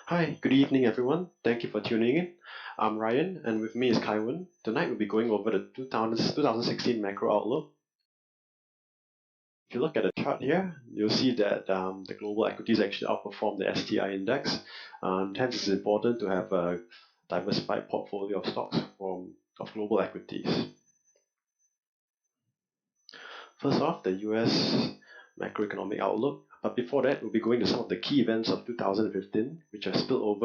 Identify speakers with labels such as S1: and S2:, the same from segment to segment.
S1: Hi, good evening everyone. Thank you for tuning in. I'm Ryan and with me is Kaiwan. Tonight we'll be going over the 2016 macro outlook. If you look at the chart here, you'll see that the global equities actually outperformed the STI index. Hence it's important to have a diversified portfolio of stocks of global equities. First off, the US macroeconomic outlook. But before that, we'll be going to some of the key events of 2015, which have spilled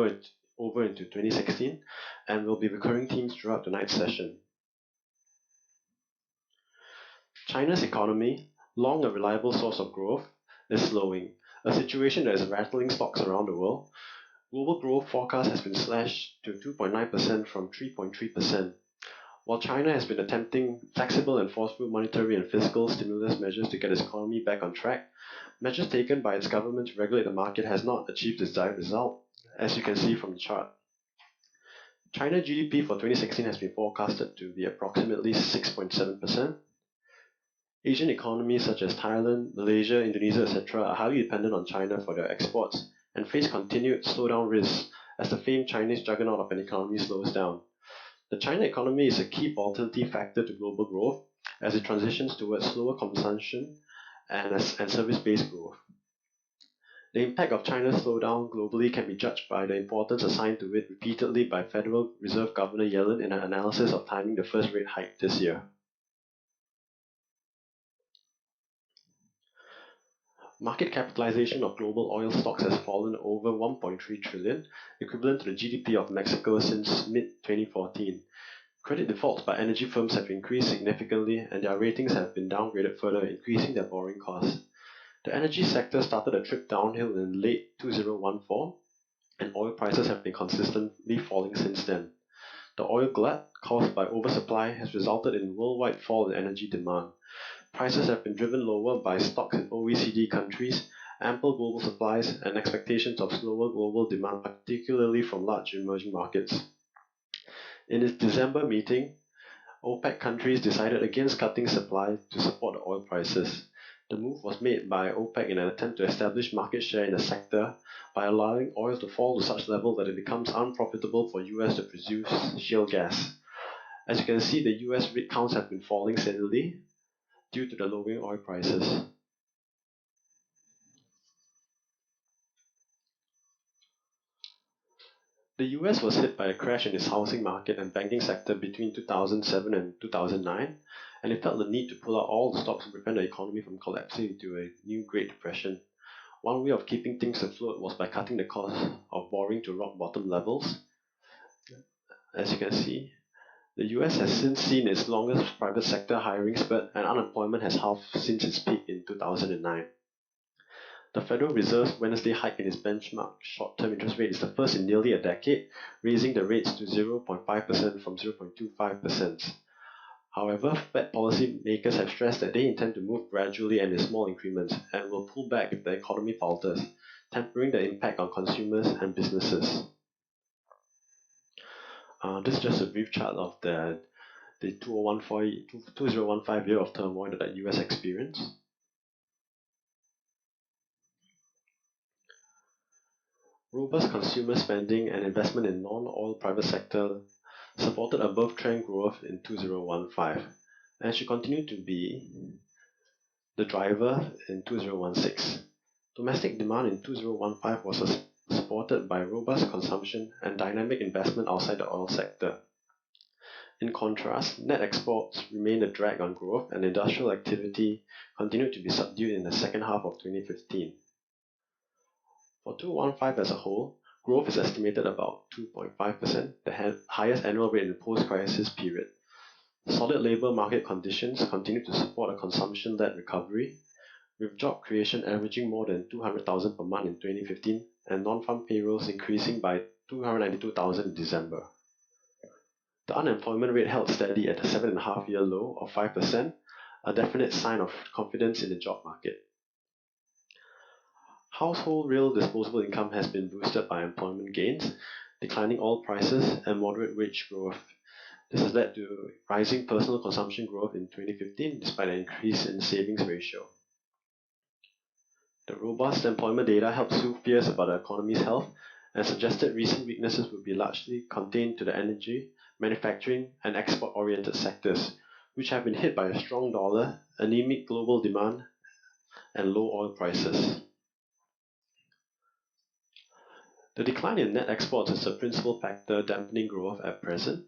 S1: over into 2016, and will be recurring themes throughout tonight's session. China's economy, long a reliable source of growth, is slowing, a situation that is rattling stocks around the world. Global growth forecast has been slashed to 2.9% from 3.3%. While China has been attempting flexible and forceful monetary and fiscal stimulus measures to get its economy back on track, measures taken by its government to regulate the market has not achieved the desired result, as you can see from the chart. China GDP for 2016 has been forecasted to be approximately 6.7%. Asian economies such as Thailand, Malaysia, Indonesia, etc. are highly dependent on China for their exports and face continued slowdown risks as the famed Chinese juggernaut of an economy slows down. The China economy is a key volatility factor to global growth as it transitions towards slower consumption and service-based growth. The impact of China's slowdown globally can be judged by the importance assigned to it repeatedly by Federal Reserve Governor Yellen in an analysis of timing the first rate hike this year. Market capitalization of global oil stocks has fallen over 1.3 trillion, equivalent to the GDP of Mexico since mid-2014. Credit defaults by energy firms have increased significantly and their ratings have been downgraded further, increasing their borrowing costs. The energy sector started a trip downhill in late 2014, and oil prices have been consistently falling since then. The oil glut caused by oversupply has resulted in worldwide fall in energy demand. Prices have been driven lower by stocks in OECD countries, ample global supplies, and expectations of slower global demand, particularly from large emerging markets. In its December meeting, OPEC countries decided against cutting supply to support the oil prices. The move was made by OPEC in an attempt to establish market share in the sector by allowing oil to fall to such level that it becomes unprofitable for US to produce shale gas. As you can see, the US rig counts have been falling steadily due to the lowering oil prices. The US was hit by a crash in its housing market and banking sector between 2007 and 2009, and it felt the need to pull out all the stops to prevent the economy from collapsing into a new Great Depression. One way of keeping things afloat was by cutting the cost of borrowing to rock bottom levels. As you can see, the US has since seen its longest private sector hiring spurt and unemployment has halved since its peak in 2009. The Federal Reserve's Wednesday hike in its benchmark short-term interest rate is the first in nearly a decade, raising the rates to 0.5% from 0.25%. However, Fed policymakers have stressed that they intend to move gradually and in small increments and will pull back if the economy falters, tempering the impact on consumers and businesses. This is just a brief chart of the 2015 year of turmoil that the US experienced. Robust consumer spending and investment in non-oil private sector supported above-trend growth in 2015 and should continue to be the driver in 2016. Domestic demand in 2015 was supported by robust consumption and dynamic investment outside the oil sector. In contrast, net exports remained a drag on growth and industrial activity continued to be subdued in the second half of 2015. For 2015 as a whole, growth is estimated about 2.5%, the highest annual rate in the post-crisis period. Solid labor market conditions continue to support a consumption-led recovery, with job creation averaging more than 200,000 per month in 2015 and non-farm payrolls increasing by 292,000 in December. The unemployment rate held steady at a 7.5-year low of 5%, a definite sign of confidence in the job market. Household real disposable income has been boosted by employment gains, declining oil prices, and moderate wage growth. This has led to rising personal consumption growth in 2015 despite an increase in the savings ratio. The robust employment data helps soothe fears about the economy's health and suggested recent weaknesses would be largely contained to the energy, manufacturing, and export-oriented sectors, which have been hit by a strong dollar, anemic global demand, and low oil prices. The decline in net exports is the principal factor dampening growth at present.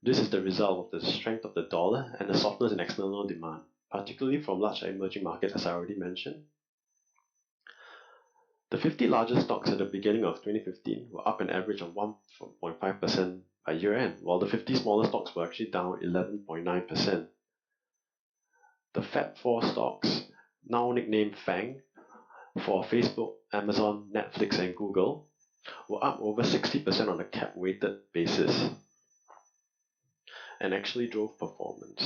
S1: This is the result of the strength of the dollar and the softness in external demand, particularly from large emerging markets, as I already mentioned. The 50 largest stocks at the beginning of 2015 were up an average of 1.5% by year-end, while the 50 smaller stocks were actually down 11.9%. The Fab4 stocks, now nicknamed FANG, for Facebook, Amazon, Netflix, and Google, were up over 60% on a cap-weighted basis and actually drove performance.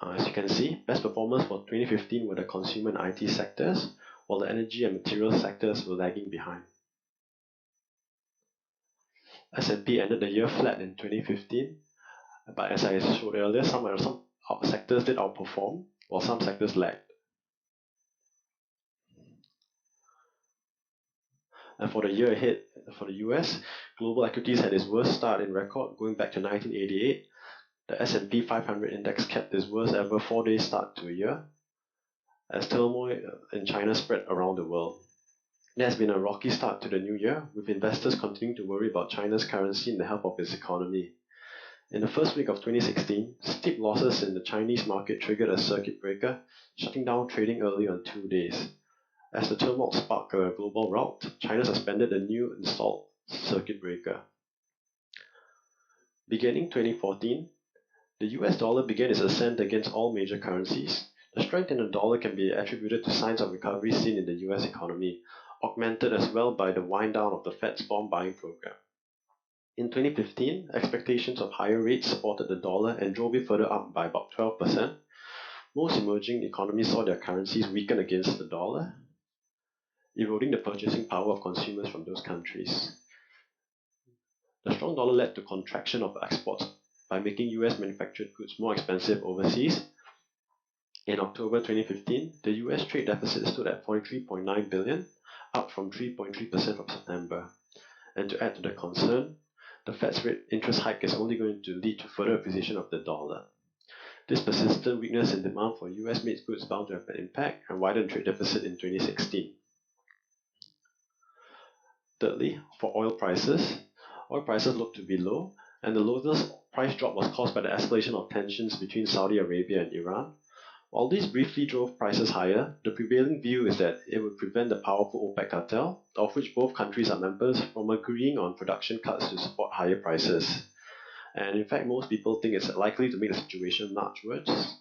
S1: As you can see, best performers for 2015 were the consumer and IT sectors, while the energy and materials sectors were lagging behind. S&P ended the year flat in 2015, but as I showed earlier, some sectors did outperform, while some sectors lagged. And for the year ahead, for the US, global equities had its worst start in record going back to 1988. The S&P 500 index kept its worst ever 4-day start to a year, as turmoil in China spread around the world. There has been a rocky start to the new year, with investors continuing to worry about China's currency and the health of its economy. In the first week of 2016, steep losses in the Chinese market triggered a circuit breaker, shutting down trading early on 2 days. As the turmoil sparked a global rout, China suspended a new installed circuit breaker. Beginning 2014, the US dollar began its ascent against all major currencies. The strength in the dollar can be attributed to signs of recovery seen in the US economy, augmented as well by the wind down of the Fed's bond buying program. In 2015, expectations of higher rates supported the dollar and drove it further up by about 12%. Most emerging economies saw their currencies weaken against the dollar, eroding the purchasing power of consumers from those countries. The strong dollar led to contraction of exports by making US manufactured goods more expensive overseas. In October 2015, the US trade deficit stood at $43.9 billion, up from 3.3% from September. And to add to the concern, the Fed's rate interest hike is only going to lead to further appreciation of the dollar. This persistent weakness in demand for US-made goods is bound to have an impact and widen trade deficit in 2016. Thirdly, for oil prices look to be low, and the lowest price drop was caused by the escalation of tensions between Saudi Arabia and Iran. While this briefly drove prices higher, the prevailing view is that it would prevent the powerful OPEC cartel, of which both countries are members, from agreeing on production cuts to support higher prices. And in fact, most people think it's likely to make the situation much worse.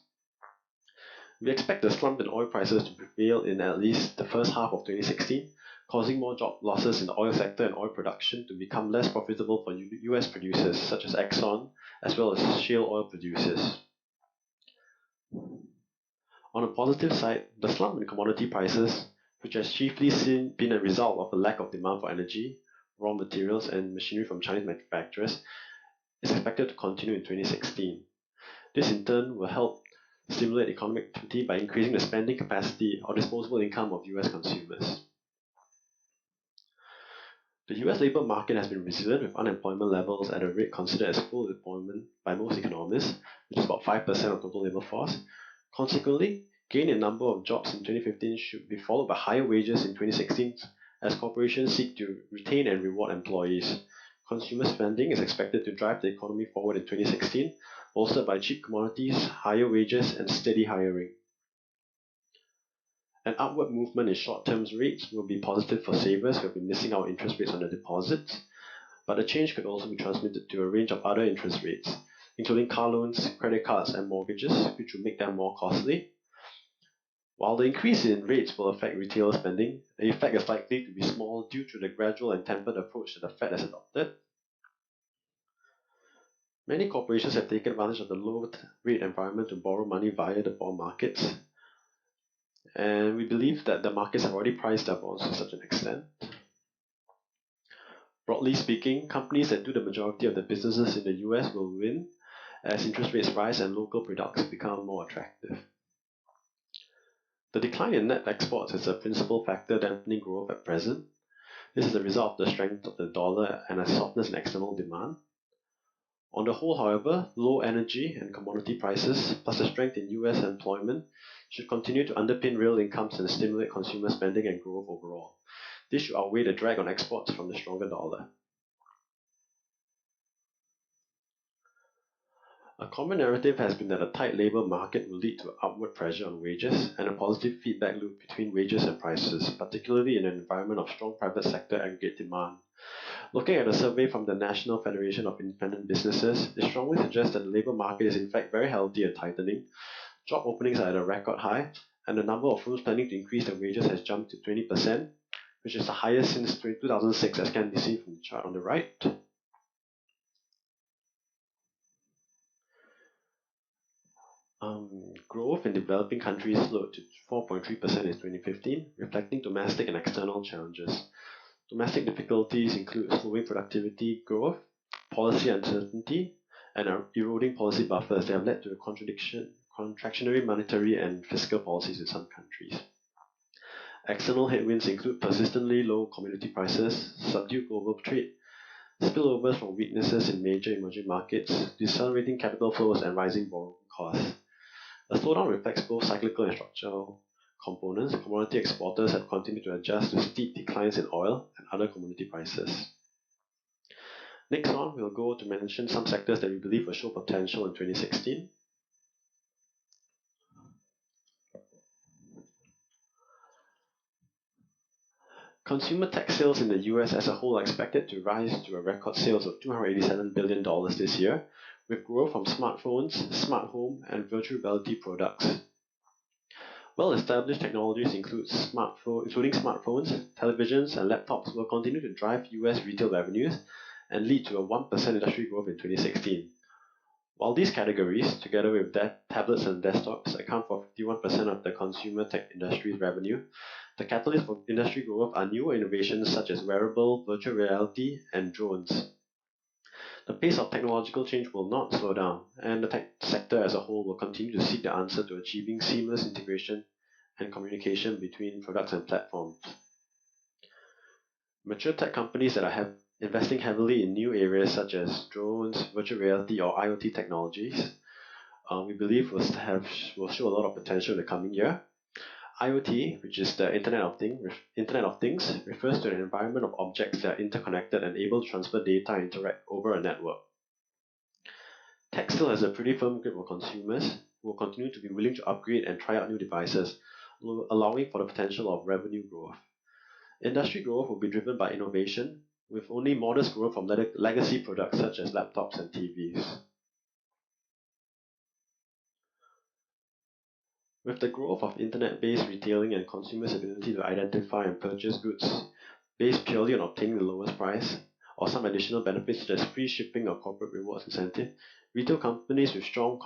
S1: We expect the slump in oil prices to prevail in at least the first half of 2016, causing more job losses in the oil sector and oil production to become less profitable for US producers such as Exxon, as well as shale oil producers. On a positive side, the slump in commodity prices, which has chiefly been a result of a lack of demand for energy, raw materials, and machinery from Chinese manufacturers, is expected to continue in 2016. This in turn will help stimulate economic activity by increasing the spending capacity or disposable income of US consumers. The US labor market has been resilient, with unemployment levels at a rate considered as full employment by most economists, which is about 5% of total labor force. Consequently, gain in number of jobs in 2015 should be followed by higher wages in 2016 as corporations seek to retain and reward employees. Consumer spending is expected to drive the economy forward in 2016, bolstered by cheap commodities, higher wages, and steady hiring. An upward movement in short-term rates will be positive for savers who have been missing out interest rates on their deposits, but the change could also be transmitted to a range of other interest rates, including car loans, credit cards, and mortgages, which will make them more costly. While the increase in rates will affect retailer spending, the effect is likely to be small due to the gradual and tempered approach that the Fed has adopted. Many corporations have taken advantage of the low rate environment to borrow money via the bond markets, and we believe that the markets have already priced their bonds to such an extent. Broadly speaking, companies that do the majority of their businesses in the US will win, as interest rates rise and local products become more attractive. The decline in net exports is a principal factor dampening growth at present. This is a result of the strength of the dollar and a softness in external demand. On the whole, however, low energy and commodity prices, plus the strength in US employment, should continue to underpin real incomes and stimulate consumer spending and growth overall. This should outweigh the drag on exports from the stronger dollar. A common narrative has been that a tight labour market will lead to upward pressure on wages and a positive feedback loop between wages and prices, particularly in an environment of strong private sector aggregate demand. Looking at a survey from the National Federation of Independent Businesses, it strongly suggests that the labour market is in fact very healthy and tightening. Job openings are at a record high, and the number of firms planning to increase their wages has jumped to 20%, which is the highest since 2006, as can be seen from the chart on the right. Growth in developing countries slowed to 4.3% in 2015, reflecting domestic and external challenges. Domestic difficulties include slowing productivity growth, policy uncertainty, and eroding policy buffers that have led to contractionary monetary and fiscal policies in some countries. External headwinds include persistently low commodity prices, subdued global trade, spillovers from weaknesses in major emerging markets, decelerating capital flows, and rising borrowing costs. The slowdown reflects both cyclical and structural components. Commodity exporters have continued to adjust to steep declines in oil and other commodity prices. Next on, we'll go to mention some sectors that we believe will show potential in 2016. Consumer tech sales in the US as a whole are expected to rise to a record sales of $287 billion this year, with growth from smartphones, smart home, and virtual reality products. Well-established technologies including smartphones, televisions, and laptops will continue to drive US retail revenues and lead to a 1% industry growth in 2016. While these categories, together with tablets and desktops, account for 51% of the consumer tech industry's revenue, the catalysts for industry growth are newer innovations such as wearable, virtual reality, and drones. The pace of technological change will not slow down, and the tech sector as a whole will continue to seek the answer to achieving seamless integration and communication between products and platforms. Mature tech companies that are investing heavily in new areas such as drones, virtual reality, or IoT technologies, we believe will show a lot of potential in the coming year. IoT, which is the Internet of Things, refers to an environment of objects that are interconnected and able to transfer data and interact over a network. Tech still has a pretty firm grip on consumers who will continue to be willing to upgrade and try out new devices, allowing for the potential of revenue growth. Industry growth will be driven by innovation, with only modest growth from legacy products such as laptops and TVs. With the growth of internet-based retailing and consumers' ability to identify and purchase goods based purely on obtaining the lowest price, or some additional benefits such as free shipping or corporate rewards incentive, retail companies with strong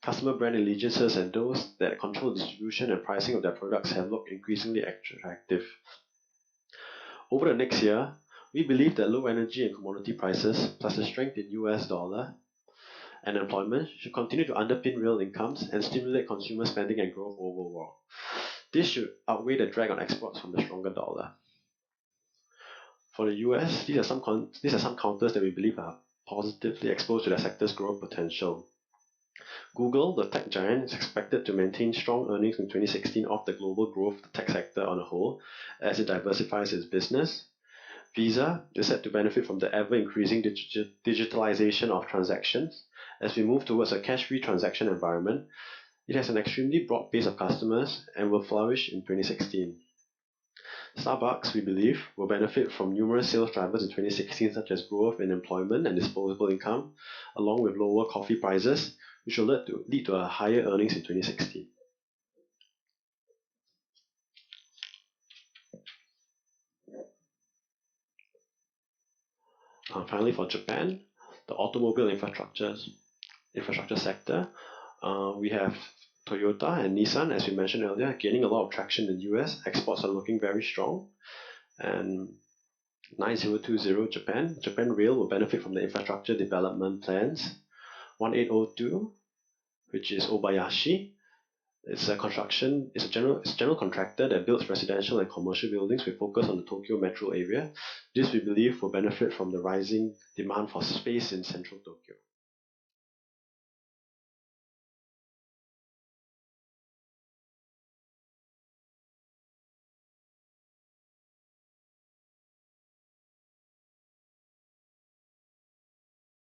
S1: customer brand allegiances and those that control distribution and pricing of their products have looked increasingly attractive. Over the next year, we believe that low energy and commodity prices, plus the strength in US dollar and employment, should continue to underpin real incomes and stimulate consumer spending and growth overall. This should outweigh the drag on exports from the stronger dollar. For the US, these are some counters that we believe are positively exposed to their sector's growth potential. Google, the tech giant, is expected to maintain strong earnings in 2016 off the global growth of the tech sector on a whole, as it diversifies its business. Visa is set to benefit from the ever-increasing digitalization of transactions. As we move towards a cash-free transaction environment, it has an extremely broad base of customers and will flourish in 2016. Starbucks, we believe, will benefit from numerous sales drivers in 2016 such as growth in employment and disposable income, along with lower coffee prices, which will lead to higher earnings in 2016. Finally, for Japan, the automobile infrastructure sector, we have Toyota and Nissan, as we mentioned earlier, gaining a lot of traction in the US. Exports are looking very strong. And 9020 Japan Rail will benefit from the infrastructure development plans, 1802, which is Obayashi. It's a general contractor that builds residential and commercial buildings with focus on the Tokyo metro area. This we believe will benefit from the rising demand for space in central Tokyo.